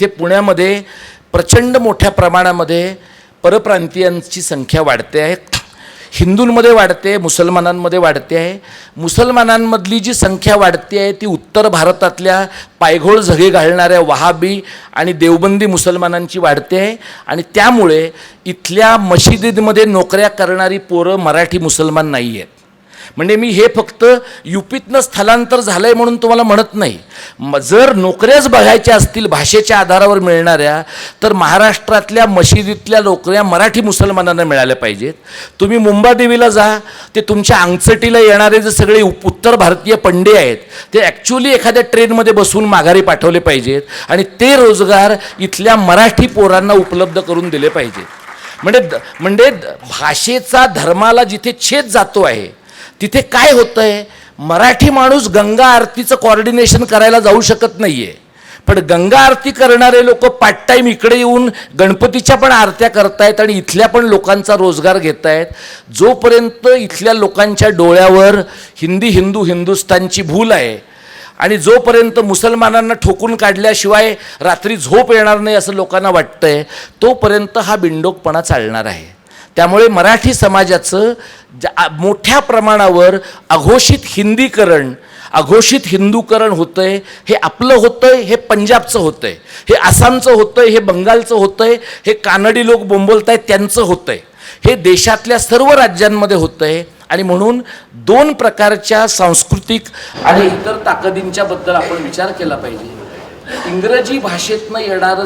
इथे पुण्यामध्ये प्रचंड मोठ्या प्रमाणामध्ये परप्रांतीयांची संख्या वाढते आहे. हिंदूंमध्ये वाढते, मुसलमानांमध्ये वाढते आहे. मुसलमानांमधली जी संख्या वाढते आहे ती उत्तर भारतातल्या पायघोळ झगे घालणाऱ्या वहाबी आणि देवबंदी मुसलमानांची वाढते आहे. आणि त्यामुळे इथल्या मशिदीमध्ये नोकऱ्या करणारी पोरं मराठी मुसलमान नाही आहेत. म्हणजे मी हे फक्त युपीतनं स्थलांतर झालं आहे म्हणून तुम्हाला म्हणत नाही. जर नोकऱ्याच बघायच्या असतील भाषेच्या आधारावर मिळणाऱ्या, तर महाराष्ट्रातल्या मशिदीतल्या नोकऱ्या मराठी मुसलमानांना मिळाल्या पाहिजेत. तुम्ही मुंबादेवीला जा, ते तुमच्या अंगचटीला येणारे जे सगळे उत्तर भारतीय पंडे आहेत ते ॲक्च्युली एखाद्या ट्रेनमध्ये बसून माघारी पाठवले पाहिजेत आणि ते रोजगार इथल्या मराठी पोरांना उपलब्ध करून दिले पाहिजेत. म्हणजे भाषेचा धर्माला जिथे छेद जातो आहे तिथे काय होतं आहे, मराठी माणूस गंगा आरतीचं कोऑर्डिनेशन करायला जाऊ शकत नाही आहे, पण गंगा आरती करणारे लोक पार्ट टाईम इकडे येऊन गणपतीच्या पण आरत्या करतायत आणि इथल्या पण लोकांचा रोजगार घेत आहेत. जोपर्यंत इथल्या लोकांच्या डोळ्यावर हिंदी हिंदू हिंदुस्तानची भूल आहे आणि जोपर्यंत मुसलमानांना ठोकून काढल्याशिवाय रात्री झोप येणार नाही असं लोकांना वाटतंय, तोपर्यंत हा बिंडोकपणा चालणार आहे. त्यामुळे मराठी समाजाचं मोठ्या प्रमाणावर अघोषित हिंदीकरण, अघोषित हिंदूकरण होतं आहे. हे आपलं होतं आहे, हे पंजाबचं होतं आहे, हे आसामचं होतं आहे, हे बंगालचं होतं आहे, हे कानडी लोक बोंबलत आहेत त्यांचं होतं आहे, हे देशातल्या सर्व राज्यांमध्ये होतं आहे. आणि म्हणून दोन प्रकारच्या सांस्कृतिक आणि इतर ताकदींच्या बद्दल आपण विचार केला पाहिजे. इंग्रजी भाषेतनं येणारं